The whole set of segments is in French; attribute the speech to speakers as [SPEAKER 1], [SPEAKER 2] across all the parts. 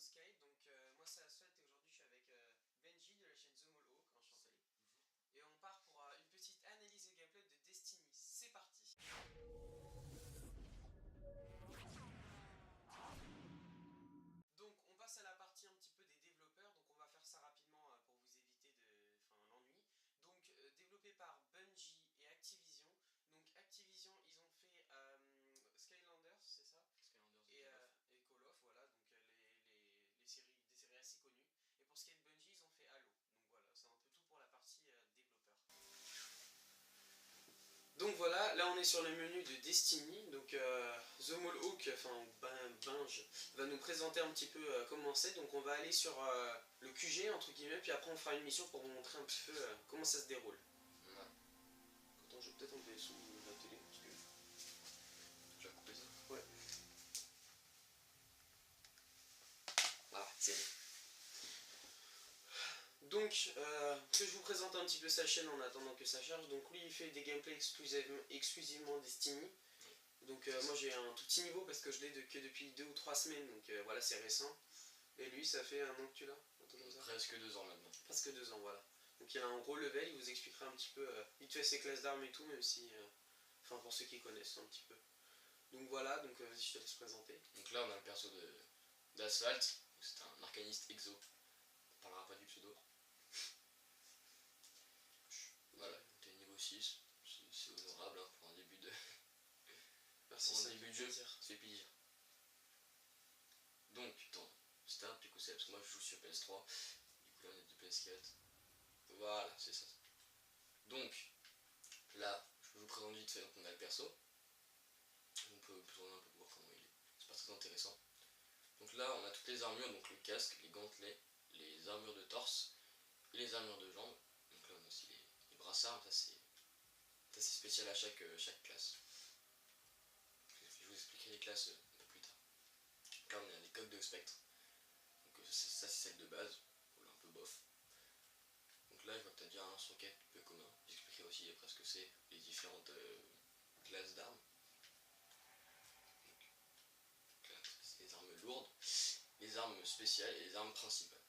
[SPEAKER 1] Sky, donc moi c'est Asphalt et aujourd'hui je suis avec Benji de la chaîne The Mall Hawk, enchanté. Et on part pour une petite analyse de gameplay de Destiny. C'est parti. Donc on passe à la partie un petit peu des développeurs, donc on va faire ça rapidement pour vous éviter l'ennui. Donc développé par Bungie et Activision. Donc Activision ils ont fait Skylanders, c'est ça?
[SPEAKER 2] Skylanders
[SPEAKER 1] et Call of, voilà, donc des séries assez connues. Et pour ce qui est de Bungie ils ont fait Halo. Donc voilà, c'est un peu tout pour la partie développeur. Donc voilà, là on est sur le menu de Destiny, donc The Mall Hawk, Binge, va nous présenter un petit peu comment c'est, donc on va aller sur le QG entre guillemets, puis après on fera une mission pour vous montrer un petit peu comment ça se déroule.
[SPEAKER 2] Ouais.
[SPEAKER 1] Attends, je vais peut-être enlever le son de la télé, parce que...
[SPEAKER 2] Tu vas couper ça?
[SPEAKER 1] Ouais. Ah, c'est bon. Donc, que je vous présente un petit peu sa chaîne en attendant que ça charge. Donc lui, il fait des gameplays exclusivement Destiny. Donc moi j'ai un tout petit niveau parce que je l'ai que depuis 2 ou 3 semaines, donc voilà, c'est récent. Et lui, ça fait 1 an que tu l'as?
[SPEAKER 2] Presque 2 ans maintenant.
[SPEAKER 1] Presque 2 ans, voilà. Donc il a un gros level, il vous expliquera un petit peu vite fait ses classes d'armes et tout, même si... Enfin, pour ceux qui connaissent un petit peu. Donc voilà, donc vas-y, je te laisse présenter.
[SPEAKER 2] Donc là, on a le perso d'Asphalt. C'est un arcaniste exo. On parlera pas du pseudo. Voilà, t'es niveau 6. C'est honorable hein, pour un début de...
[SPEAKER 1] Merci,
[SPEAKER 2] pour un début de jeu, c'est plaisir. Donc, attends, Start, du coup c'est parce que moi je joue sur PS3. Du coup là on est de PS4. Voilà, c'est ça. Donc, là, je vous présente vite fait, donc on a le perso. On peut tourner un peu pour voir comment il est. C'est pas très intéressant. Donc là, on a toutes les armures, donc le casque, les gantelets, les armures de torse et les armures de jambes. Donc là, on a aussi les brassards, ça c'est spécial à chaque classe. Je vous expliquerai les classes un peu plus tard. Donc là, on a les coques de spectre. Donc ça, c'est celle de base, voilà, un peu bof. Donc là, je vois que tu as déjà un socket peu commun. J'expliquerai aussi après ce que c'est, les différentes classes d'armes. Donc là, c'est les armes lourdes, les armes spéciales et les armes principales.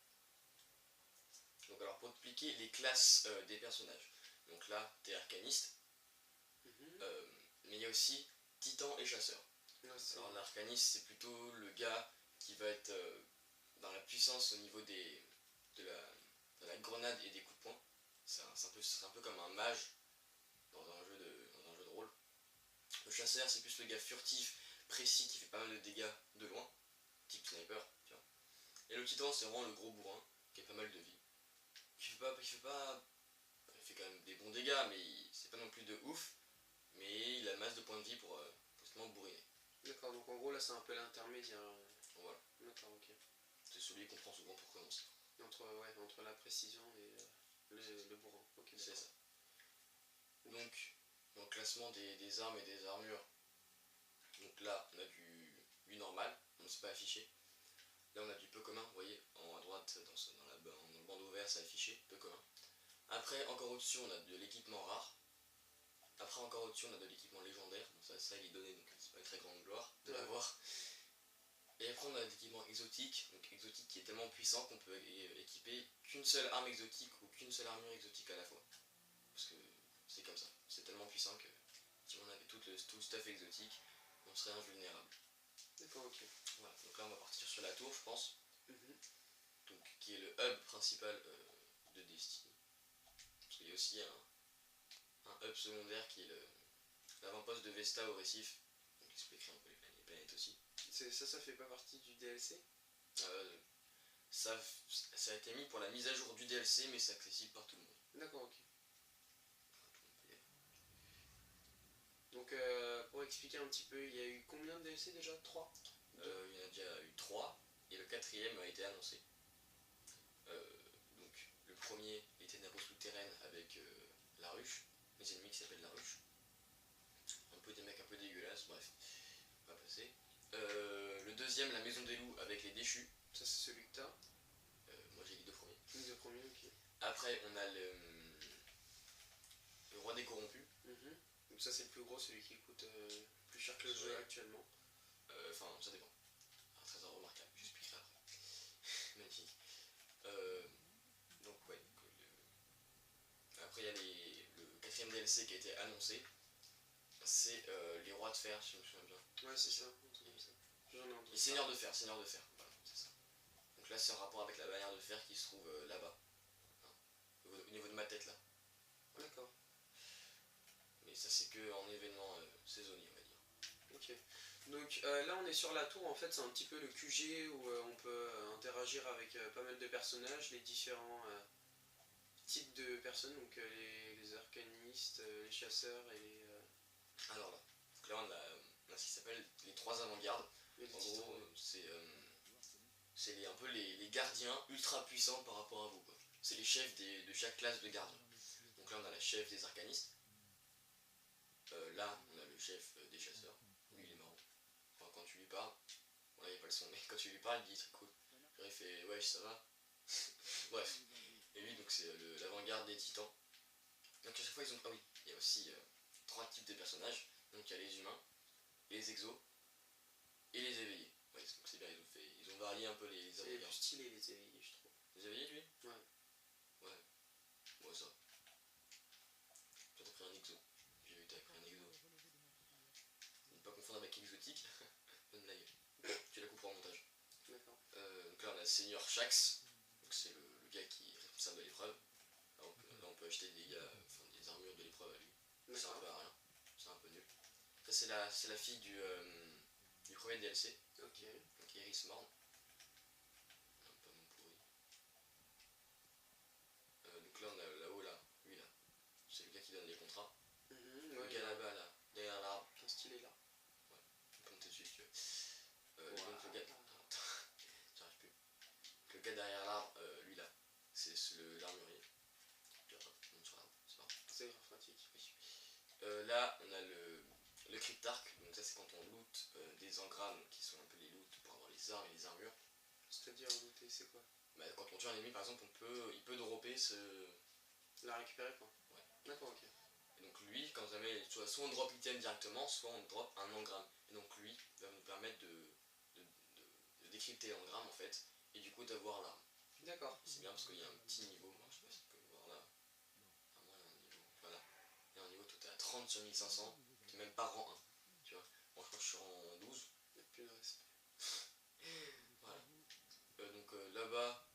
[SPEAKER 2] Donc alors pour expliquer les classes des personnages. Donc là, t'es arcaniste, mais il y a aussi titan et chasseur. Alors l'arcaniste, c'est plutôt le gars qui va être dans la puissance au niveau de la grenade et des coups de poing. C'est un peu comme un mage dans un jeu de rôle. Le chasseur, c'est plus le gars furtif, précis, qui fait pas mal de dégâts de loin, type sniper, tu vois. Et le titan, c'est vraiment le gros bourrin, qui a pas mal de vie. Il fait quand même des bons dégâts, mais c'est pas non plus de ouf, mais il a masse de points de vie pour justement bourriner.
[SPEAKER 1] D'accord, donc en gros là c'est un peu l'intermédiaire.
[SPEAKER 2] Voilà.
[SPEAKER 1] D'accord, ok.
[SPEAKER 2] C'est celui qu'on prend souvent pour commencer.
[SPEAKER 1] Entre la précision et le bourrin. Ok,
[SPEAKER 2] c'est ça. Donc, dans le classement des armes et des armures, donc là on a du normal, on ne s'est pas affiché. Là on a du peu commun, vous voyez, en à droite dans le bandeau vert c'est affiché, peu commun. Après encore au-dessus on a de l'équipement rare. Après encore au-dessus on a de l'équipement légendaire, bon, ça il est donné donc c'est pas une très grande gloire de l'avoir. Et après on a de l'équipement exotique, donc exotique qui est tellement puissant qu'on peut équiper qu'une seule arme exotique ou qu'une seule armure exotique à la fois. Parce que c'est comme ça, c'est tellement puissant que si on avait tout le stuff exotique, on serait invulnérable.
[SPEAKER 1] D'accord, ok.
[SPEAKER 2] Voilà, donc là on va partir sur la tour je pense, donc, qui est le hub principal de Destiny. Parce qu'il y a aussi un hub secondaire qui est l'avant-poste de Vesta au récif, donc j'expliquerai un peu les planètes aussi.
[SPEAKER 1] Ça fait pas partie du DLC?
[SPEAKER 2] Ça a été mis pour la mise à jour du DLC, mais c'est accessible par tout le monde.
[SPEAKER 1] D'accord, ok. Donc pour expliquer un petit peu, il y a eu combien de DLC déjà? 3?
[SPEAKER 2] Il y en a déjà eu 3, et le 4ème a été annoncé. Donc le premier était Ténèbres souterraines avec la ruche, les ennemis qui s'appellent la ruche. Un peu des mecs un peu dégueulasses, bref, on va passer. Le deuxième, la maison des loups avec les déchus.
[SPEAKER 1] Ça c'est celui que t'as?
[SPEAKER 2] Moi j'ai les 2 premiers.
[SPEAKER 1] Les 2 premiers, ok.
[SPEAKER 2] Après on a le roi des corrompus.
[SPEAKER 1] Donc ça c'est le plus gros, celui qui coûte plus cher que le jeu actuellement.
[SPEAKER 2] Enfin ça dépend. Un trésor remarquable, j'expliquerai après. DLC qui a été annoncé, c'est les rois de fer, si je me souviens bien.
[SPEAKER 1] Ouais, c'est ça, un truc comme ça. J'en ai entendu
[SPEAKER 2] Les seigneurs de fer, voilà, c'est ça. Donc là, c'est en rapport avec la barrière de fer qui se trouve là-bas, hein, au niveau de ma tête là.
[SPEAKER 1] parler. D'accord.
[SPEAKER 2] Mais ça, c'est que en événement saisonnier, on va dire.
[SPEAKER 1] Ok. Donc là on est sur la tour, en fait c'est un petit peu le QG où on peut interagir avec pas mal de personnages, les différents types de personnes, donc les arcanistes, les chasseurs et
[SPEAKER 2] Alors là, donc là on a ce qui s'appelle les trois avant-gardes.
[SPEAKER 1] les
[SPEAKER 2] En
[SPEAKER 1] titans.
[SPEAKER 2] gros, c'est un peu les gardiens ultra puissants par rapport à vous, quoi. C'est les chefs de chaque classe de gardiens. Donc là on a la chef des arcanistes. Là on a le chef des chasseurs. Lui il est marrant. Enfin, quand tu lui parles, bon là il n'y a pas le son, mais quand tu lui parles il dit très cool. Genre il fait wesh ça va. Bref. Et lui donc c'est l'avant-garde des titans. Donc à chaque fois ils ont. Ah oui, il y a aussi trois types de personnages. Donc il y a les humains, les exos et les éveillés. Ouais, donc c'est bien, ils ont varié un peu les
[SPEAKER 1] C'est les plus
[SPEAKER 2] avant-gardes.
[SPEAKER 1] stylés les éveillés je trouve.
[SPEAKER 2] Les éveillés lui?
[SPEAKER 1] Ouais.
[SPEAKER 2] Ouais, ouais ça. Toi t'as pris un exo. J'ai vu que t'avais pris un exo. Ne pas confondre avec exotique. Bonne blague. Tu la couperas en montage.
[SPEAKER 1] D'accord.
[SPEAKER 2] Donc là on a Seigneur Shax. Donc c'est le gars qui est responsable de l'épreuve. Là on peut acheter des dégâts, enfin des armures de l'épreuve à lui. C'est un peu à rien. C'est un peu nul. Ça c'est la fille du premier DLC.
[SPEAKER 1] Ok.
[SPEAKER 2] Donc Iris Morn. Un peu mon pourri. Donc là on a là-haut là, lui là. C'est le gars qui donne les contrats.
[SPEAKER 1] Mhm,
[SPEAKER 2] Le
[SPEAKER 1] ouais,
[SPEAKER 2] gars là-bas là, derrière l'arbre.
[SPEAKER 1] bien stylé là.
[SPEAKER 2] On peut monter dessus si tu veux. Donc le gars. Attends, j'arrive plus. Le gars derrière l'arbre, lui là, c'est l'armurier. Tu vois, on monte sur l'arbre, c'est pas grave.
[SPEAKER 1] C'est grave pratique.
[SPEAKER 2] Oui. Là on a le cryptarque, donc ça c'est quand on loot des engrammes qui sont un peu les loots pour avoir les armes et les armures.
[SPEAKER 1] C'est-à-dire looter c'est quoi?
[SPEAKER 2] Bah, quand on tue un ennemi par exemple il peut dropper ce.
[SPEAKER 1] La récupérer quoi?
[SPEAKER 2] Ouais.
[SPEAKER 1] D'accord, ok.
[SPEAKER 2] Et donc lui, quand jamais, soit on drop l'item directement, soit on drop un engramme. Et donc lui va nous permettre de décrypter l'engramme en fait, et du coup d'avoir l'arme.
[SPEAKER 1] D'accord.
[SPEAKER 2] C'est bien parce qu'il y a un petit niveau, moi, je sais pas si tu peux le voir là. Moi il y a un niveau, voilà. Il y a un niveau, toi t'es à 30 sur 1500, t'es même pas rang 1. Tu vois, moi je crois que je suis rang 12.
[SPEAKER 1] Il n'y a plus de respect.
[SPEAKER 2] Voilà. Donc là-bas,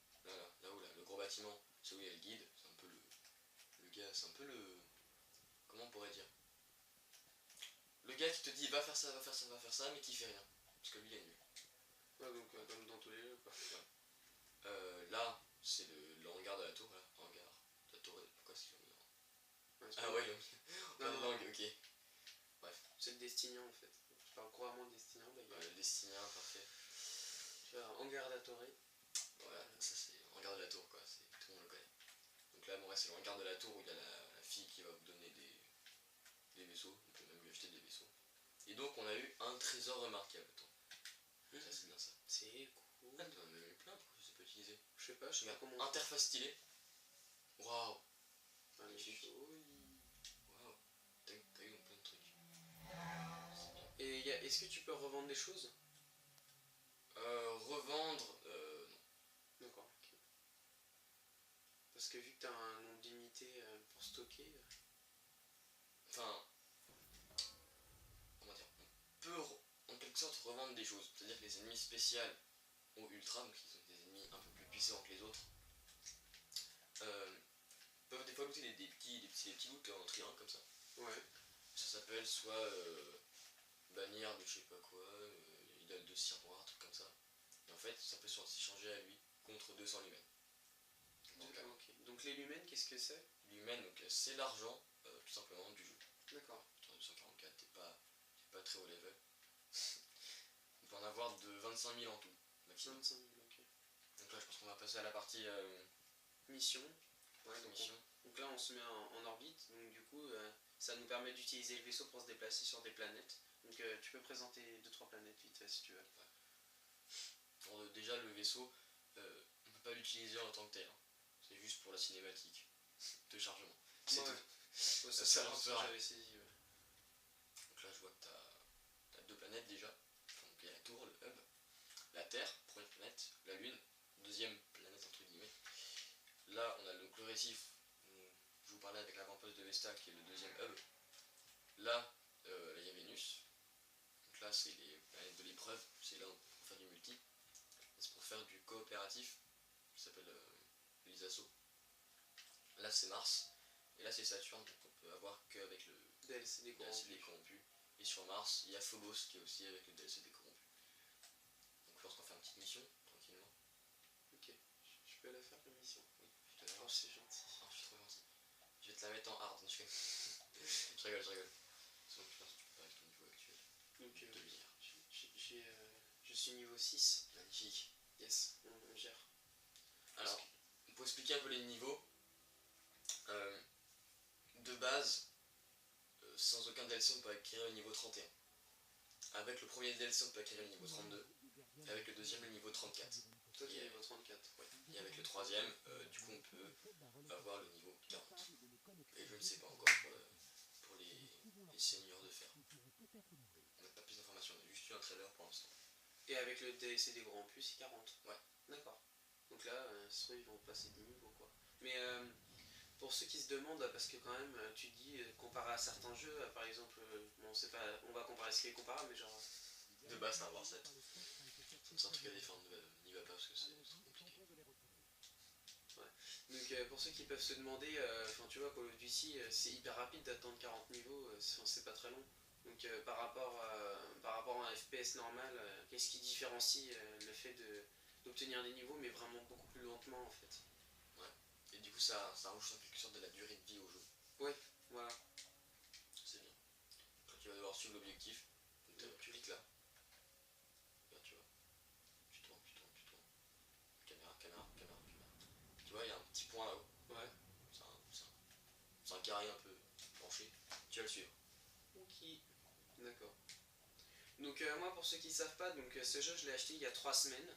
[SPEAKER 2] là-haut, là, le gros bâtiment, c'est où il y a le guide, c'est un peu le gars, c'est un peu le. Comment on pourrait dire? Le gars qui te dit va faire ça, va faire ça, va faire ça, mais qui fait rien. Parce que lui il est nul.
[SPEAKER 1] Ouais, donc comme dans tous les jeux quoi.
[SPEAKER 2] Là, c'est le hangar de la tour, là. Hangar de la tour. Pourquoi est-ce qu'ils l'ont mis en.
[SPEAKER 1] Ouais,
[SPEAKER 2] Ah ouais, ils l'ont mis. Plein de langues, ok. Bref.
[SPEAKER 1] c'est le Destinien en fait. Je parle couramment Destinien d'ailleurs.
[SPEAKER 2] Le Destinien, parfait.
[SPEAKER 1] Tu vois, hangar d'Atoré.
[SPEAKER 2] Voilà, ça c'est le hangar de la tour, quoi. Tout le monde le connaît. Donc là, bon, ouais, c'est le hangar de la tour où il y a la fille qui va vous donner des vaisseaux. On peut même lui acheter des vaisseaux. Et donc, on a eu un trésor remarquable. Attends. Ça, c'est bien ça.
[SPEAKER 1] C'est cool.
[SPEAKER 2] Ah, t'en as même eu plein, pourquoi je sais pas utiliser?
[SPEAKER 1] Je sais pas comment.
[SPEAKER 2] Interface stylée. Waouh.
[SPEAKER 1] Ah, mais
[SPEAKER 2] Magnifique.
[SPEAKER 1] joli.
[SPEAKER 2] Waouh. T'as eu donc plein de trucs.
[SPEAKER 1] Et est-ce que tu peux revendre des choses?
[SPEAKER 2] Revendre, non.
[SPEAKER 1] D'accord, ok. Parce que vu que t'as un nombre limité pour stocker.
[SPEAKER 2] Enfin, comment dire, on peut en quelque sorte revendre des choses. C'est-à-dire que les ennemis spéciaux ou ultra, donc ils sont des ennemis un peu plus puissants que les autres, peuvent des fois looter des petits loots en triangle comme ça.
[SPEAKER 1] Ouais.
[SPEAKER 2] Ça s'appelle soit bannière de je sais pas quoi, idole de cire noire, un truc comme ça. Et en fait, ça peut s'échanger à lui contre 200 lumens.
[SPEAKER 1] D'accord, ok. Donc les lumens, qu'est-ce que c'est?
[SPEAKER 2] Lumen, donc c'est l'argent, tout simplement, du jeu.
[SPEAKER 1] D'accord.
[SPEAKER 2] Sur 244, t'es pas très haut level. On peut en avoir de 25 000 en tout, maximum.
[SPEAKER 1] 25 000, ok.
[SPEAKER 2] Donc là, je pense qu'on va passer à la partie
[SPEAKER 1] Mission. Ouais,
[SPEAKER 2] mission.
[SPEAKER 1] donc là on se met en orbite, donc du coup ça nous permet d'utiliser le vaisseau pour se déplacer sur des planètes. Donc tu peux présenter 2-3 planètes vite fait si tu veux.
[SPEAKER 2] Alors, déjà le vaisseau, on peut pas l'utiliser en tant que tel. Hein. C'est juste pour la cinématique de chargement. C'est
[SPEAKER 1] Ouais.
[SPEAKER 2] tout.
[SPEAKER 1] Ouais,
[SPEAKER 2] Ça
[SPEAKER 1] ça
[SPEAKER 2] sert un peu à rien.
[SPEAKER 1] j'avais saisi. Ouais.
[SPEAKER 2] Donc là je vois que t'as deux planètes déjà. Donc il y a la tour, le hub, la Terre, première planète, la Lune, deuxième planète entre guillemets. Là on a donc le récif, je vous parlais parlais avec l'avant-poste de Vesta qui est le deuxième hub. Là, il y a Vénus. Donc là, c'est les planètes de l'épreuve. C'est là pour faire du multi. C'est pour faire du coopératif. Ça s'appelle les assauts. Là, c'est Mars. Et là, c'est Saturne. Donc on peut avoir qu'avec le
[SPEAKER 1] DLC des
[SPEAKER 2] corrompus. Et sur Mars, il y a Phobos qui est aussi avec le DLC des corrompus. Donc lorsqu'on fait une petite mission, tranquillement.
[SPEAKER 1] Ok, je peux la faire la mission.
[SPEAKER 2] Oui, je te la
[SPEAKER 1] Oh, c'est gentil.
[SPEAKER 2] Oh, je suis trop gentil. Je vais te la mettre en hard. Je rigole, je rigole. Sinon, tu peux pas avec ton niveau actuel.
[SPEAKER 1] Donc, je suis niveau 6.
[SPEAKER 2] Magnifique.
[SPEAKER 1] Yes, on gère.
[SPEAKER 2] Alors, pour expliquer un peu les niveaux, de base, sans aucun DLC, on peut acquérir le niveau 31. Avec le premier DLC, on peut acquérir le niveau 32. Et avec le deuxième, le niveau 34.
[SPEAKER 1] Toi, tu es niveau 34.
[SPEAKER 2] Ouais. Et avec le troisième, du coup, on peut avoir le niveau 40. Et je ne sais pas encore pour les seigneurs de fer. On n'a pas plus d'informations, on a juste eu un trailer pour l'instant.
[SPEAKER 1] Et avec le DLC des grands plus, c'est 40.
[SPEAKER 2] Ouais.
[SPEAKER 1] D'accord. Donc là, ils vont passer de niveau, quoi. Mais pour ceux qui se demandent, parce que quand même, tu dis, comparé à certains jeux, par exemple, bon, c'est pas, on va comparer ce qui est comparable, mais genre...
[SPEAKER 2] De base, c'est un War 7. C'est un truc à défendre, n'y va pas parce que c'est compliqué.
[SPEAKER 1] Ouais. Donc pour ceux qui peuvent se demander, tu vois, Call of Duty, c'est hyper rapide d'attendre 40 niveaux, c'est pas très long. Donc par rapport à un FPS normal, qu'est-ce qui différencie le fait d'obtenir des niveaux, mais vraiment beaucoup plus lentement en fait.
[SPEAKER 2] Ouais. Et du coup, ça rajoute en quelque sorte de la durée de vie au jeu.
[SPEAKER 1] Ouais, voilà.
[SPEAKER 2] C'est bien. Quand tu vas devoir suivre l'objectif, tu cliques là. Là, tu vois. Tu tournes. Caméra. Tu vois, il y a un petit point là-haut.
[SPEAKER 1] Ouais.
[SPEAKER 2] C'est un carré un peu penché. Tu vas le suivre.
[SPEAKER 1] Ok. D'accord. Donc moi, pour ceux qui savent pas, donc ce jeu, je l'ai acheté il y a 3 semaines.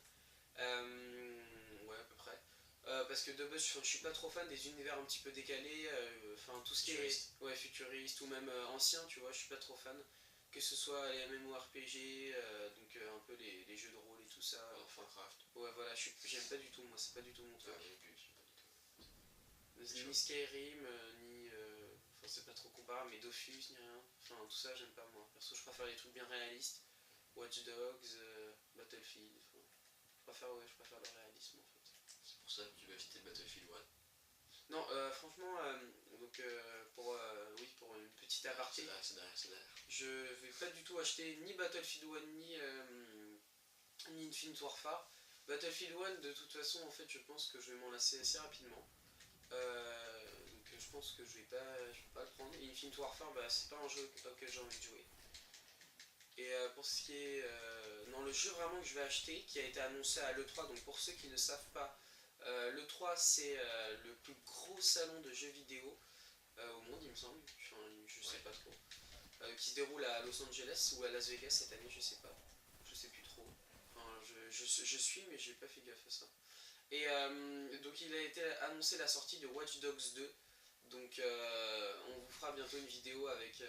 [SPEAKER 1] Ouais, à peu près. Parce que de base, je suis pas trop fan des univers un petit peu décalés, enfin tout ce qui est futuriste ou même ancien, tu vois, je suis pas trop fan. Que ce soit les MMORPG, donc un peu les jeux de rôle et tout ça.
[SPEAKER 2] Warcraft.
[SPEAKER 1] Ouais, voilà, j'aime pas du tout, moi, c'est pas du tout mon truc.
[SPEAKER 2] Ni
[SPEAKER 1] Ni Skyrim, ni. Enfin, c'est pas trop comparable, mais Dofus, ni rien. Enfin, tout ça, j'aime pas moi. Perso, je préfère les trucs bien réalistes. Watch Dogs, Battlefield. Enfin, je préfère le réalisme en fait.
[SPEAKER 2] C'est pour ça que tu vas acheter Battlefield 1.
[SPEAKER 1] Non, franchement, donc pour une petite aparté,
[SPEAKER 2] c'est derrière.
[SPEAKER 1] je vais pas du tout acheter ni Battlefield 1 ni Infinite Warfare. Battlefield 1, de toute façon, en fait, je pense que je vais m'en lasser assez rapidement. Donc je pense que je vais pas le prendre. Et Infinite Warfare, c'est pas un jeu auquel j'ai envie de jouer. Et pour ce qui est... non, le jeu vraiment que je vais acheter, qui a été annoncé à l'E3, donc pour ceux qui ne savent pas, l'E3 c'est le plus gros salon de jeux vidéo au monde, il me semble, enfin, je sais pas trop, qui se déroule à Los Angeles ou à Las Vegas cette année, je sais pas, je sais plus trop. Enfin, je suis, mais j'ai pas fait gaffe à ça. Et donc il a été annoncé la sortie de Watch Dogs 2. Donc on vous fera bientôt une vidéo avec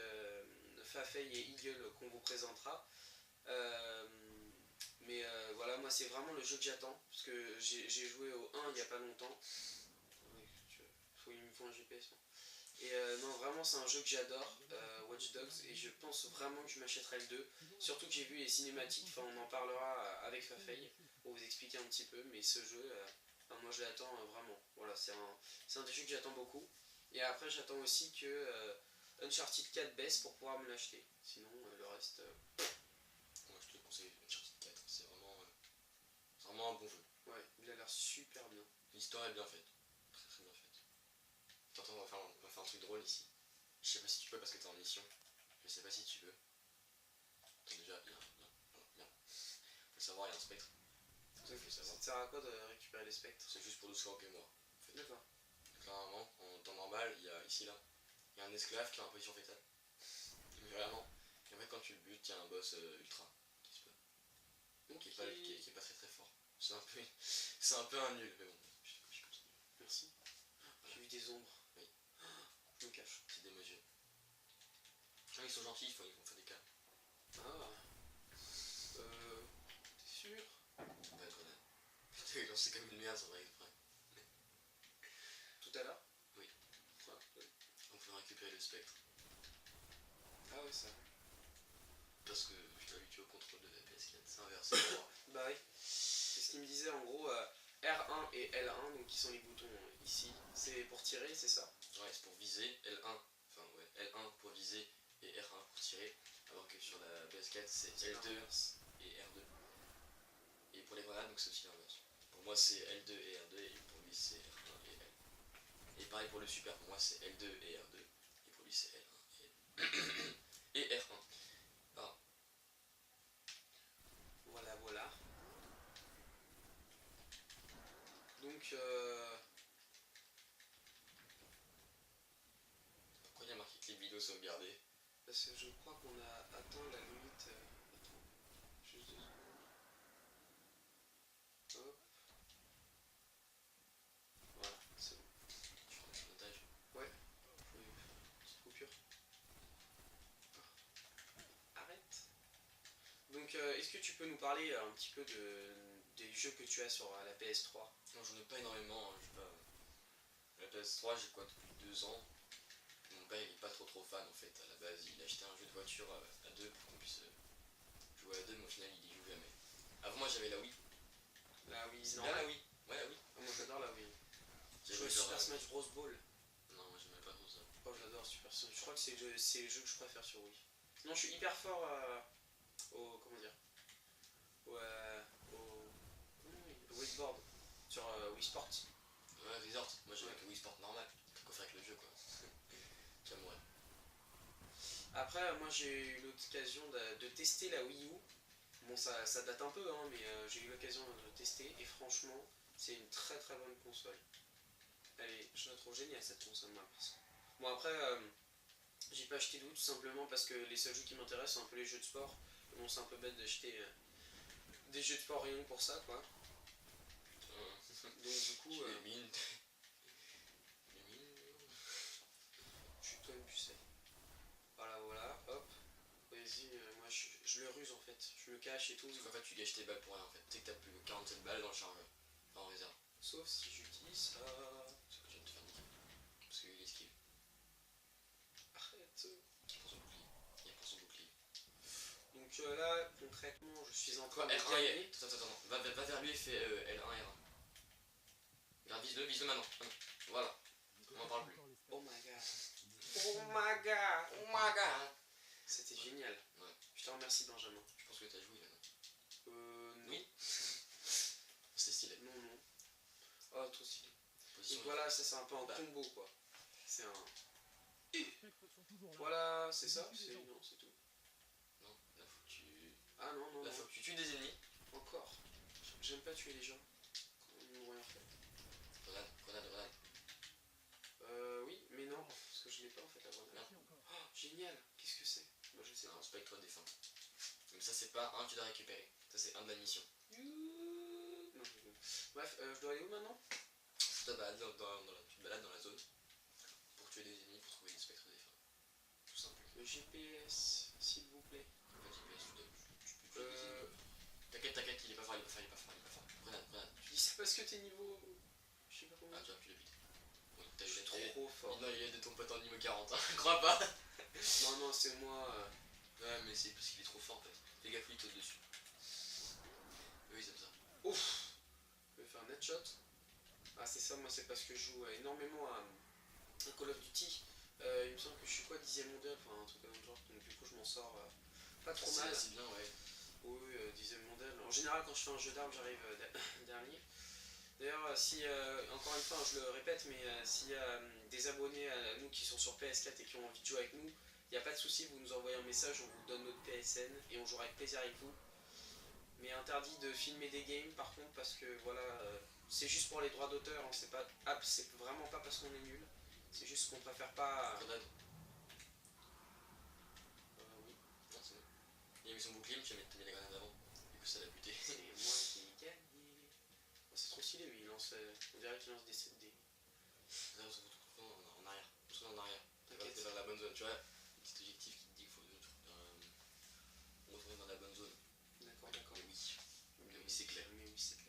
[SPEAKER 1] Fafey et Eagle qu'on vous présentera. Mais voilà, moi c'est vraiment le jeu que j'attends. Parce que j'ai joué au 1 il n'y a pas longtemps. Il me faut un GPS. Moi. Et non, vraiment c'est un jeu que j'adore, Watch Dogs. Et je pense vraiment que je m'achèterai le 2. Surtout que j'ai vu les cinématiques. Enfin, on en parlera avec Fafey pour vous expliquer un petit peu. Mais ce jeu, moi je l'attends vraiment. Voilà, c'est un des jeux que j'attends beaucoup. Et après j'attends aussi que Uncharted 4 baisse pour pouvoir me l'acheter. Sinon le reste...
[SPEAKER 2] Moi je te conseille Uncharted 4, c'est vraiment un bon jeu.
[SPEAKER 1] Ouais, il a l'air super bien.
[SPEAKER 2] L'histoire est bien faite, très bien faite. T'entends, on va faire un truc drôle ici. Je sais pas si tu peux parce que t'es en mission. Je sais pas si tu veux. Attends déjà, bien. Faut savoir, il y a un spectre.
[SPEAKER 1] Ça te sert à quoi de récupérer les spectres?
[SPEAKER 2] C'est juste pour nous scorpier moi. En fait.
[SPEAKER 1] D'accord.
[SPEAKER 2] Donc là, normalement, en temps normal, il y a ici là, il y a un esclave qui est en position fétale. Mais vraiment. Et en fait, quand tu le butes, il y a un boss ultra qui se peut. Okay. Qui est pas très fort. C'est un peu un nul, mais bon. Je continue.
[SPEAKER 1] Merci. J'ai vu des ombres.
[SPEAKER 2] Oui.
[SPEAKER 1] Je me cache.
[SPEAKER 2] C'est des mesures. Quand ils sont gentils, ils vont faire des cas.
[SPEAKER 1] Ah. T'es sûr?
[SPEAKER 2] Pas de grenade. Putain, il lancé comme une merde, ça va être prêt.
[SPEAKER 1] Tout à l'heure?
[SPEAKER 2] Oui.
[SPEAKER 1] Ah,
[SPEAKER 2] récupérer le spectre.
[SPEAKER 1] Ah ouais, ça.
[SPEAKER 2] Parce que je suis habitué au contrôle de la PS4, c'est inversé.
[SPEAKER 1] Bah oui. C'est ce qu'il me disait en gros. R1 et L1, donc qui sont les boutons ici, c'est pour tirer, c'est ça?
[SPEAKER 2] Ouais, c'est pour viser, L1, enfin ouais, L1 pour viser et R1 pour tirer, alors que sur la PS4 c'est L2 et R2. Et pour les grenades, donc c'est aussi l'inverse. Pour moi c'est L2 et R2, et pour lui c'est R1 et L. Et pareil pour le super, pour moi c'est L2 et R2, et pour lui c'est L1 et R1. Ah.
[SPEAKER 1] Voilà, voilà. Donc,
[SPEAKER 2] Pourquoi il y a marqué que les vidéos sont gardées?
[SPEAKER 1] parce que je crois qu'on a atteint la limite. Attends, juste 2 secondes. Hop. Voilà, c'est bon.
[SPEAKER 2] Je prends le montage.
[SPEAKER 1] Ouais, je vais faire une petite coupure. Arrête. Donc, est-ce que tu peux nous parler un petit peu des jeux que tu as sur la PS3?
[SPEAKER 2] Non, j'en ai pas énormément, hein, j'ai pas... La PS3, j'ai quoi depuis 2 ans. Mon père il est pas trop fan en fait, à la base il a acheté un jeu de voiture à deux pour qu'on puisse jouer à deux, mais au final il y joue jamais. Avant moi j'avais la Wii.
[SPEAKER 1] La Wii,
[SPEAKER 2] C'est
[SPEAKER 1] non.
[SPEAKER 2] bien la Wii. Ouais, la Wii.
[SPEAKER 1] Ah, moi j'adore la Wii. Je joue
[SPEAKER 2] J'avais
[SPEAKER 1] à
[SPEAKER 2] genre.
[SPEAKER 1] Super Smash Bros. Ball.
[SPEAKER 2] Non, moi j'aimais pas trop ça.
[SPEAKER 1] Oh, j'adore Super Smash. Je crois que c'est le jeu que je préfère sur Wii. Non, je suis hyper fort au. Comment dire? Au. Au wakeboard. Sur Wii Sports.
[SPEAKER 2] Ouais, Resort, moi j'avais
[SPEAKER 1] Ouais.
[SPEAKER 2] que Wii Sport normal. Qu'à quoi faire avec le jeu quoi. J'aimerais.
[SPEAKER 1] Après, moi j'ai eu l'occasion de tester la Wii U. Bon, ça date un peu, hein, mais j'ai eu l'occasion de le tester et franchement, c'est une très très bonne console. Je la trouve géniale cette console, moi. Bon, après, j'ai pas acheté de Wii tout simplement parce que les seuls jeux qui m'intéressent, c'est un peu les jeux de sport. Bon, c'est un peu bête d'acheter des jeux de sport rien que pour ça, quoi. Donc, du coup,
[SPEAKER 2] Les mines. Les mines.
[SPEAKER 1] je suis toi-même, tu sais. Voilà, voilà, hop. Vas-y, moi je le ruse en fait. Je le cache et tout.
[SPEAKER 2] Parce qu'en fait tu gâches tes balles pour rien en fait. Tu sais que t'as plus que 47 balles dans le chargeur. En réserve.
[SPEAKER 1] Sauf si j'utilise ça.
[SPEAKER 2] C'est que tu viens de te faire niquer. Parce qu'il esquive.
[SPEAKER 1] Arrête.
[SPEAKER 2] Il prend son bouclier. Il prend son bouclier.
[SPEAKER 1] Donc là, concrètement, je suis en train de
[SPEAKER 2] R1,
[SPEAKER 1] gagner.
[SPEAKER 2] attends. Va vers lui et fais L1, R1. Regarde, vise-le maintenant. Voilà. On en parle plus.
[SPEAKER 1] Oh my god. Oh my god.
[SPEAKER 2] Oh my god.
[SPEAKER 1] C'était génial.
[SPEAKER 2] Ouais.
[SPEAKER 1] Je te remercie, Benjamin.
[SPEAKER 2] Je pense que t'as joué là, non?
[SPEAKER 1] Non.
[SPEAKER 2] Oui. C'était stylé.
[SPEAKER 1] Non, non. Oh, trop stylé.
[SPEAKER 2] Position.
[SPEAKER 1] Donc voilà, ça c'est un peu un combo quoi. C'est un. Voilà, c'est ça? Non, c'est tout.
[SPEAKER 2] Non, là faut que tu.
[SPEAKER 1] Ah non, non.
[SPEAKER 2] Là
[SPEAKER 1] non.
[SPEAKER 2] faut que tu tues des ennemis.
[SPEAKER 1] Encore. J'aime pas tuer les gens. Ils n'ont rien fait.
[SPEAKER 2] Grenade.
[SPEAKER 1] Oui, mais non, parce que je l'ai pas en fait la grenade.
[SPEAKER 2] Merde.
[SPEAKER 1] Oh, génial. Qu'est-ce que c'est? Bah, je sais
[SPEAKER 2] C'est
[SPEAKER 1] pas.
[SPEAKER 2] un spectre défunt. Mais ça c'est pas un que tu dois récupérer. Ça c'est un de la mission.
[SPEAKER 1] Non, bref, je dois aller où maintenant?
[SPEAKER 2] Tu te balades tu te balades dans la zone pour tuer des ennemis, pour trouver des spectres défunts. Tout simple.
[SPEAKER 1] Le GPS, s'il vous plaît.
[SPEAKER 2] Le GPS, tu peux tuer des ennemis. T'inquiète, il est pas fort. Grenade.
[SPEAKER 1] Tu dis ça parce que t'es niveau. Je sais pas comment.
[SPEAKER 2] Ah, tu as pu le vite. Oui, t'as
[SPEAKER 1] Je
[SPEAKER 2] eu
[SPEAKER 1] suis trop fort.
[SPEAKER 2] Non, il y a de ton pote en niveau 40, hein. Crois pas.
[SPEAKER 1] Non, non, c'est moi.
[SPEAKER 2] Ouais, mais c'est parce qu'il est trop fort en fait. Fais gaffe, il saute dessus. Eux ils aiment ça.
[SPEAKER 1] Ouf. Je vais faire un headshot. Ah, c'est ça, moi, c'est parce que je joue énormément à Call of Duty. Il me semble que je suis quoi, 10ème mondial, enfin un truc comme ça. Donc, du coup, je m'en sors pas trop mal.
[SPEAKER 2] C'est bien, ouais.
[SPEAKER 1] Oui, 10ème mondial. En général, quand je fais un jeu d'armes, j'arrive dernier. D'ailleurs, si, encore une fois, je le répète, mais s'il y a des abonnés à nous qui sont sur PS4 et qui ont envie de jouer avec nous, il n'y a pas de souci, vous nous envoyez un message, on vous donne notre PSN et on jouera avec plaisir avec vous. Mais interdit de filmer des games par contre, parce que voilà, c'est juste pour les droits d'auteur, hein, c'est vraiment pas parce qu'on est nul, c'est juste qu'on préfère pas.
[SPEAKER 2] Grenade.
[SPEAKER 1] Oui.
[SPEAKER 2] Non, c'est bon. Il a mis son bouclier, mais tu as mis la grenade avant. Du coup, ça l'a buté.
[SPEAKER 1] C'est moi qui ai gagné. Oh, c'est trop stylé, lui, on dirait qu'il lance des.
[SPEAKER 2] Là, on se retrouve en arrière. On se retrouve en arrière.
[SPEAKER 1] T'inquiète.
[SPEAKER 2] T'es dans la bonne zone, tu vois. Un petit objectif qui te dit qu'il faut retourner dans la bonne zone.
[SPEAKER 1] D'accord.
[SPEAKER 2] Mais oui, c'est clair.
[SPEAKER 1] Mais oui, c'est clair.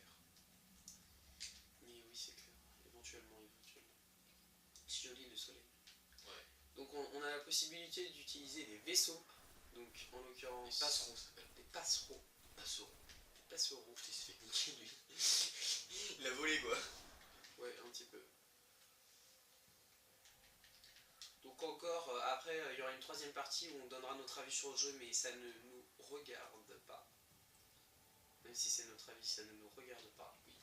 [SPEAKER 1] Éventuellement. C'est joli le soleil.
[SPEAKER 2] Ouais.
[SPEAKER 1] Donc possibilité d'utiliser des vaisseaux. Donc en l'occurrence...
[SPEAKER 2] Des passereaux, ça s'appelle.
[SPEAKER 1] Des passereaux.
[SPEAKER 2] Passereaux.
[SPEAKER 1] Passereaux.
[SPEAKER 2] Putain, il se fait niquer lui. Il a volé quoi.
[SPEAKER 1] Ouais, un petit peu. Donc encore, après, il y aura une troisième partie où on donnera notre avis sur le jeu, mais ça ne nous regarde pas. Même si c'est notre avis, ça ne nous regarde pas.
[SPEAKER 2] Oui.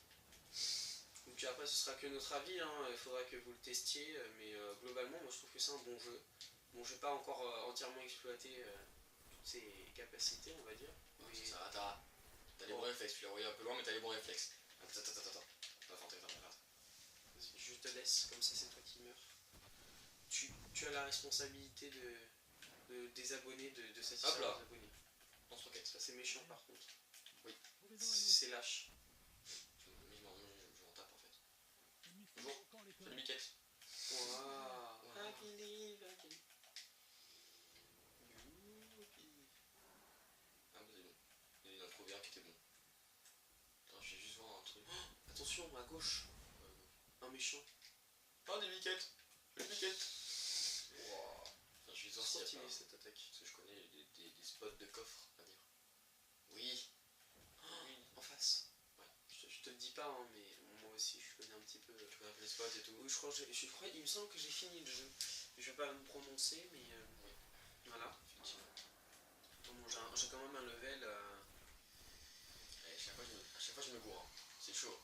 [SPEAKER 1] Donc après, ce sera que notre avis, hein. Il faudra que vous le testiez, mais globalement, moi je trouve que c'est un bon jeu. Bon, j'ai pas encore entièrement exploité toutes ses capacités, on va dire.
[SPEAKER 2] Ouais,
[SPEAKER 1] Mais...
[SPEAKER 2] ça, t'as les bons réflexes, tu l'as envoyé un peu loin, mais t'as les bons réflexes. Attends.
[SPEAKER 1] Je te laisse, comme ça c'est toi qui meurs. Tu as la responsabilité de désabonner, de satisfaire les abonnés.
[SPEAKER 2] Lance-roquette.
[SPEAKER 1] Ça c'est méchant par contre.
[SPEAKER 2] Oui.
[SPEAKER 1] C'est lâche.
[SPEAKER 2] Je m'en tape en fait. Bonjour, c'est le Miquette.
[SPEAKER 1] Wow. I believe.
[SPEAKER 2] Ah, bah c'est bon. Il en a trouvé un qui était bon. Attends, je vais juste voir un truc.
[SPEAKER 1] Attention, à gauche. Un méchant.
[SPEAKER 2] Oh, des Miquettes. Le Miquette. Wow. Enfin, je vais voir s'il y a pas
[SPEAKER 1] cette attaque.
[SPEAKER 2] parce que je connais des spots de coffre à dire. Oui.
[SPEAKER 1] Oui, en face.
[SPEAKER 2] Ouais.
[SPEAKER 1] Je te le dis pas, hein, mais moi aussi je connais un petit peu.
[SPEAKER 2] Tu connais un peu les spots et tout.
[SPEAKER 1] Oui, je crois, il me semble que j'ai fini le jeu. Je vais pas me prononcer, mais
[SPEAKER 2] Oui.
[SPEAKER 1] voilà.
[SPEAKER 2] Effectivement.
[SPEAKER 1] Bon, j'ai quand même un level.
[SPEAKER 2] Et à chaque fois je me gourre. Hein. C'est chaud.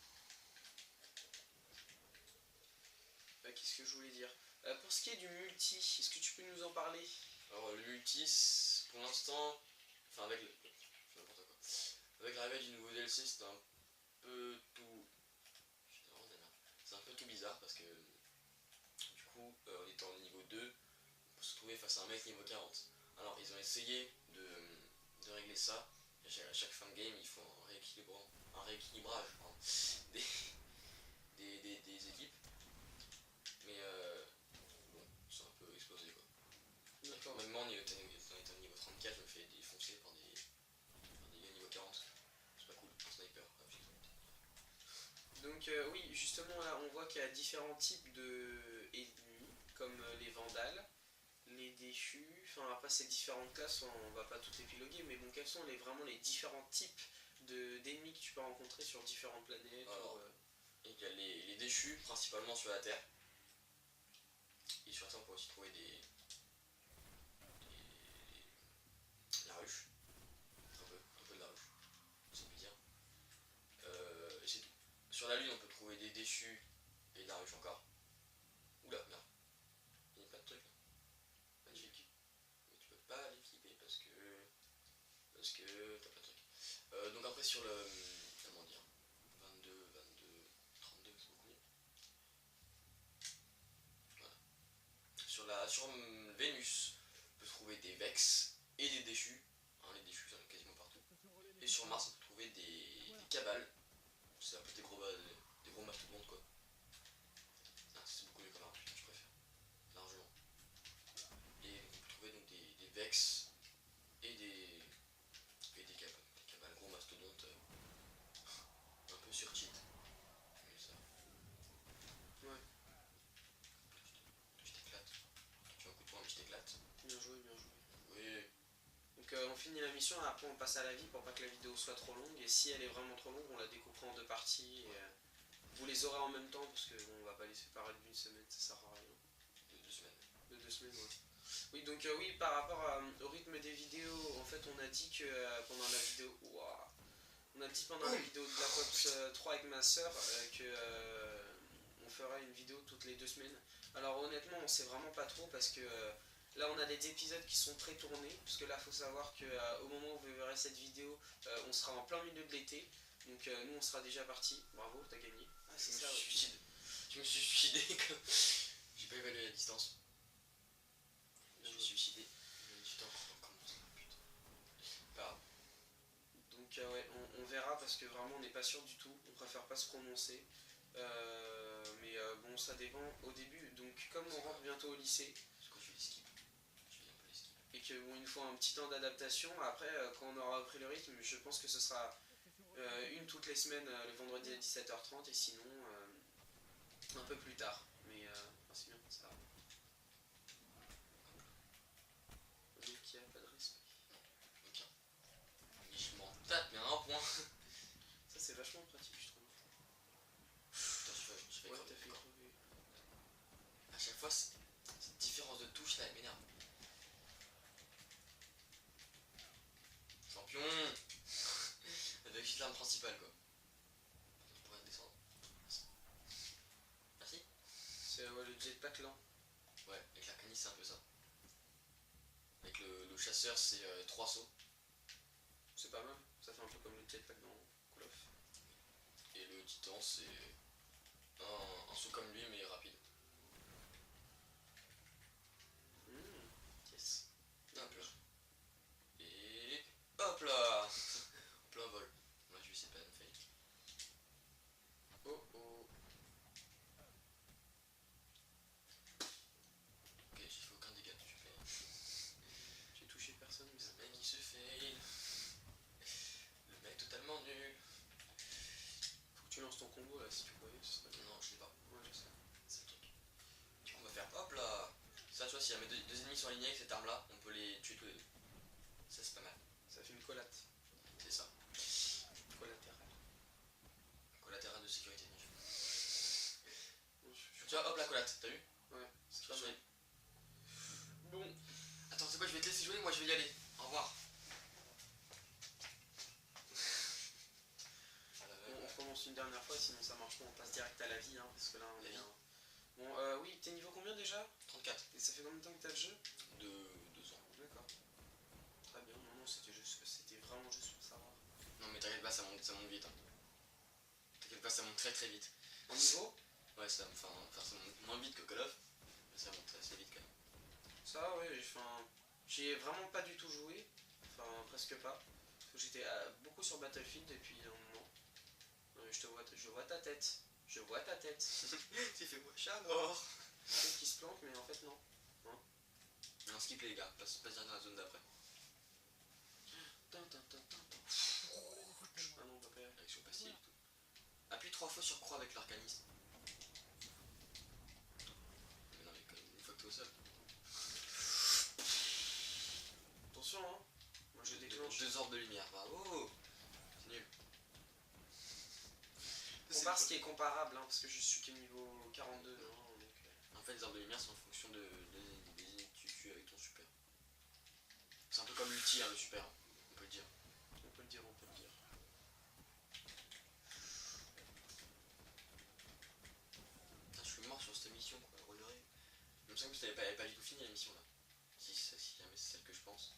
[SPEAKER 1] Qu'est-ce que je voulais dire pour ce qui est du multi, est-ce que tu peux nous en parler?
[SPEAKER 2] Alors le multi, pour l'instant, enfin avec le... n'importe quoi. Avec l'arrivée du nouveau DLC, c'est un peu tout... C'est un peu tout bizarre parce que du coup, en étant niveau 2, on peut se trouver face à un mec niveau 40. Alors ils ont essayé de régler ça, et à chaque fin de game, ils font un rééquilibrage pardon, des équipes. Mais bon, c'est un peu explosé quoi.
[SPEAKER 1] D'accord.
[SPEAKER 2] Même moi, en étant niveau 34, je me fais défoncer par des gars niveau 40. C'est pas cool, un sniper.
[SPEAKER 1] Donc oui, justement là, on voit qu'il y a différents types de ennemis, comme les vandales, les déchus, enfin après ces différentes classes, on va pas tout épiloguer, mais bon, quels sont vraiment les différents types d'ennemis que tu peux rencontrer sur différentes planètes?
[SPEAKER 2] Alors, il y a les déchus, principalement sur la Terre. Et sur la Terre, on peut aussi trouver la ruche. Un peu de la ruche, si on peut dire. Et c'est tout. Sur la Lune, on peut trouver des déchus et de la ruche encore. Oula, merde. Il n'y a pas de truc là. Magnifique. Mais tu peux pas l'équiper parce que t'as pas de truc. Donc après sur le... Comment dire 22, 32, c'est beaucoup mieux. Voilà. Sur Vénus, on peut trouver des Vex et des déchus. Hein, les déchus, il y en a quasiment partout. Et sur Mars, on peut trouver des cabales. C'est un peu des gros mastodontes quoi. Ah, c'est beaucoup mieux comme arme, je préfère. Largement. Et on peut trouver donc des Vex et des cabales. Des cabales gros mastodontes un peu sur cheat. Mais ça.
[SPEAKER 1] Ouais.
[SPEAKER 2] Je t'éclate. Tu as un coup de poing mais je t'éclate.
[SPEAKER 1] Bien joué, bien joué.
[SPEAKER 2] Oui.
[SPEAKER 1] Donc on finit la mission, après on passe à la vie pour pas que la vidéo soit trop longue, et si elle est vraiment trop longue, on la découpera en deux parties, et vous les aurez en même temps, parce que bon, on va pas les séparer d'une semaine, ça sert à rien.
[SPEAKER 2] De 2 semaines.
[SPEAKER 1] De 2 semaines, ouais. Oui, donc oui, par rapport au rythme des vidéos, en fait on a dit que pendant la vidéo... Ouah, on a dit pendant la vidéo de Black Ops 3 avec ma soeur que on ferait une vidéo toutes les 2 semaines. Alors honnêtement, on sait vraiment pas trop parce que là on a des épisodes qui sont pré-tournés. Parce que là, faut savoir qu'au moment où vous verrez cette vidéo, on sera en plein milieu de l'été. Donc nous, on sera déjà parti. Bravo, t'as gagné. Ah, c'est ça.
[SPEAKER 2] Je me suis suicidé. J'ai pas évalué la distance. Je me suis suicidé.
[SPEAKER 1] Donc ouais, on verra parce que vraiment on n'est pas sûr du tout, on préfère pas se prononcer. Mais bon, ça dépend au début. Donc comme on rentre bientôt au lycée,
[SPEAKER 2] C'est quoi, je les skip. Je vais un peu les skip.
[SPEAKER 1] et que bon, il nous faut un petit temps d'adaptation, après quand on aura repris le rythme, je pense que ce sera une toutes les semaines le vendredi à 17h30 et sinon un peu plus tard. Mais c'est bien, ça. vachement pratique, je trouve.
[SPEAKER 2] Putain, je fais
[SPEAKER 1] Ouais,
[SPEAKER 2] crever
[SPEAKER 1] t'as fait
[SPEAKER 2] encore.
[SPEAKER 1] crever.
[SPEAKER 2] À chaque fois, cette différence de touche là, elle m'énerve. Champion. Avec juste l'arme principale quoi. On pourrait descendre. Merci.
[SPEAKER 1] C'est le jetpack lent.
[SPEAKER 2] Ouais, avec l'arcaniste c'est un peu ça. Avec le chasseur c'est 3 sauts.
[SPEAKER 1] C'est pas mal. Ça fait un peu comme le jetpack dans Call of.
[SPEAKER 2] Et le titan c'est un saut comme lui mais rapide.
[SPEAKER 1] Yes.
[SPEAKER 2] Hop là. Et hop là. En plein vol. Là je vais essayer de pas me fail.
[SPEAKER 1] Oh oh.
[SPEAKER 2] Ok, j'ai fait aucun dégât, je fais.
[SPEAKER 1] J'ai touché personne, mais ça.
[SPEAKER 2] Le mec il se fail. Le mec totalement nul.
[SPEAKER 1] Faut que tu lances ton combo là si tu pouvais, ce serait bien.
[SPEAKER 2] Non, je l'ai pas.
[SPEAKER 1] Ouais, je sais.
[SPEAKER 2] C'est le truc. Du coup, on va faire hop là. Ça, tu vois, s'il y a deux ennemis sont alignés avec cette arme là, on peut les tuer tous les deux. Ça, c'est pas mal.
[SPEAKER 1] Ça fait une collate.
[SPEAKER 2] C'est ça.
[SPEAKER 1] Collatérale.
[SPEAKER 2] Collatéral de sécurité.
[SPEAKER 1] Bon,
[SPEAKER 2] Tu vois, hop la collate, t'as vu?
[SPEAKER 1] Ouais, c'est pas
[SPEAKER 2] Sur
[SPEAKER 1] mal.
[SPEAKER 2] les-
[SPEAKER 1] Bon,
[SPEAKER 2] Attends, c'est quoi, je vais te laisser jouer, moi je vais y aller. Au revoir.
[SPEAKER 1] on recommence une dernière fois, sinon ça marche pas, on passe direct à la vie, hein, parce que là on
[SPEAKER 2] La
[SPEAKER 1] est.
[SPEAKER 2] vie.
[SPEAKER 1] Bon, oui, t'es niveau combien déjà?
[SPEAKER 2] 34.
[SPEAKER 1] Et ça fait combien de temps que t'as le jeu?
[SPEAKER 2] De 2 ans.
[SPEAKER 1] D'accord. Très bien, non, c'était vraiment juste pour savoir.
[SPEAKER 2] Non, mais t'inquiète pas, ça monte vite. Hein. T'inquiète pas, ça monte très très vite.
[SPEAKER 1] En niveau?
[SPEAKER 2] Ouais, ça monte moins vite que Call of, mais ça monte assez vite quand même.
[SPEAKER 1] Ça, ouais, j'ai vraiment pas du tout joué, enfin presque pas. Parce que j'étais beaucoup sur Battlefield depuis un moment. Je vois ta tête. Je vois ta tête.
[SPEAKER 2] Tu fais moi chat alors.
[SPEAKER 1] Peut-être qu'il se planque, mais en fait non.
[SPEAKER 2] Non, skip les gars, passe direct dans la zone d'après.
[SPEAKER 1] Ah non, on peut pas y aller.
[SPEAKER 2] Action passive et tout. Appuie 3 fois sur croix avec l'arcaniste. Mais non, mais quand même, une fois que t'es au sol.
[SPEAKER 1] Attention, hein. Moi je déclenche.
[SPEAKER 2] 2 orbes de lumière, bravo. C'est nul.
[SPEAKER 1] Compare ce qui est comparable, hein, parce que je suis qu'au niveau 42. Hein, donc,
[SPEAKER 2] En fait, les orbes de lumière sont en fonction des ennemis que tu tues avec ton super. C'est un peu comme l'ulti, hein, le super, on peut le dire.
[SPEAKER 1] on peut le dire, on peut le dire.
[SPEAKER 2] Putain, je suis mort sur cette mission, quoi, relevée. Il me semble que tu n'avais pas du tout fini la mission là. Si jamais c'est celle que je pense.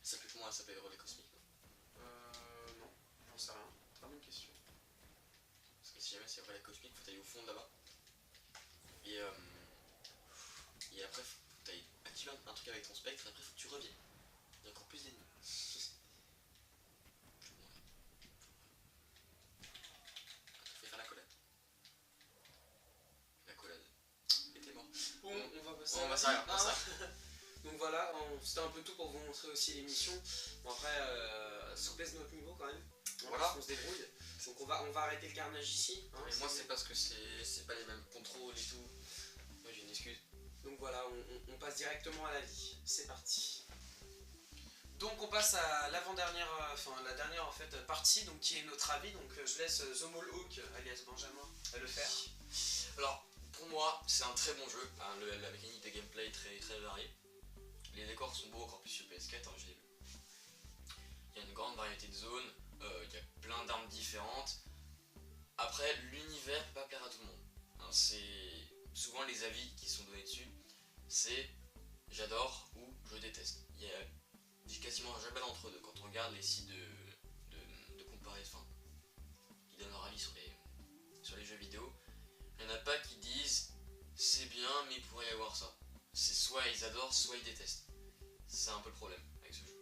[SPEAKER 2] Ça s'appelle comment? Elle s'appelle Relais Cosmique, non?
[SPEAKER 1] Non, j'en sais rien. Très bonne question.
[SPEAKER 2] Parce que si jamais c'est Relais Cosmique, faut aller au fond là-bas. Et après, faut que tu activer un truc avec ton spectre, et après faut que tu reviennes. Il y a encore plus d'ennemis. Je vais mourir. Faut faire la collade. La collade. Et t'es mort.
[SPEAKER 1] Bon, on va passer.
[SPEAKER 2] On va s'arrêter.
[SPEAKER 1] Donc voilà, c'était un peu tout pour vous montrer aussi l'émission. Bon après, souplesse de notre niveau quand même.
[SPEAKER 2] Voilà.
[SPEAKER 1] On se débrouille. Donc on va arrêter le carnage ici. Hein,
[SPEAKER 2] Mais moi c'est parce que c'est pas les mêmes contrôles et tout. Moi j'ai une excuse.
[SPEAKER 1] Donc voilà, on passe directement à la vie. C'est parti. Donc on passe à l'avant-dernière, la dernière en fait partie, donc qui est notre avis. Donc je laisse Zomolhawk, alias Benjamin, le faire.
[SPEAKER 2] Alors pour moi c'est un très bon jeu. Hein, la mécanique de gameplay est très très variée. Les décors sont beaux encore plus sur PS4, hein, je l'ai vu. Il y a une grande variété de zones, il y a plein d'armes différentes. Après l'univers peut pas plaire à tout le monde. Hein, c'est souvent les avis qui sont donnés dessus. C'est j'adore ou je déteste. Il y a quasiment jamais d'entre deux. Quand on regarde les sites de comparaison qui donnent leur avis sur les jeux vidéo, il n'y en a pas qui disent c'est bien mais il pourrait y avoir ça. C'est soit ils adorent, soit ils détestent. C'est un peu le problème avec ce jeu.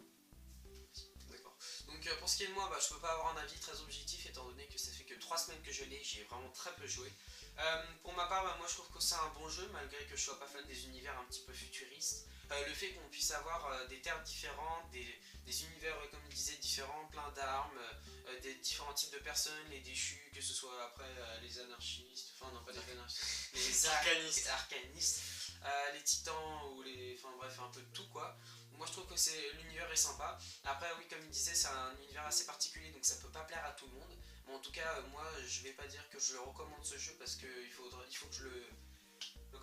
[SPEAKER 1] D'accord. Donc pour ce qui est de moi, je peux pas avoir un avis très objectif étant donné que ça fait que 3 semaines que je l'ai, j'y ai vraiment très peu joué. Pour ma part, moi je trouve que c'est un bon jeu malgré que je sois pas fan des univers un petit peu futuristes. Le fait qu'on puisse avoir des terres différentes, des univers comme il disait différents, plein d'armes, des différents types de personnes, les déchus, que ce soit après les anarchistes, enfin non pas les anarchistes, les arcanistes, les titans ou enfin bref un peu de tout quoi. Moi je trouve que l'univers est sympa. Après oui, comme il disait, c'est un univers assez particulier, donc ça peut pas plaire à tout le monde. Mais en tout cas, moi je vais pas dire que je le recommande ce jeu parce qu'il faut que je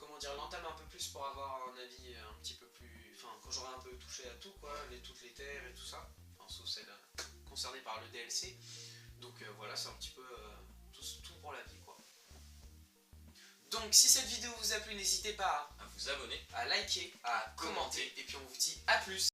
[SPEAKER 1] comment dire, l'entame un peu plus pour avoir un avis un petit peu plus... Enfin, quand j'aurai un peu touché à tout, quoi, toutes les terres et tout ça. Enfin, sauf celles concernées par le DLC. Donc voilà, c'est un petit peu tout pour la vie, quoi. Donc si cette vidéo vous a plu, n'hésitez pas
[SPEAKER 2] à vous abonner,
[SPEAKER 1] à liker, à commenter, et puis on vous dit à plus.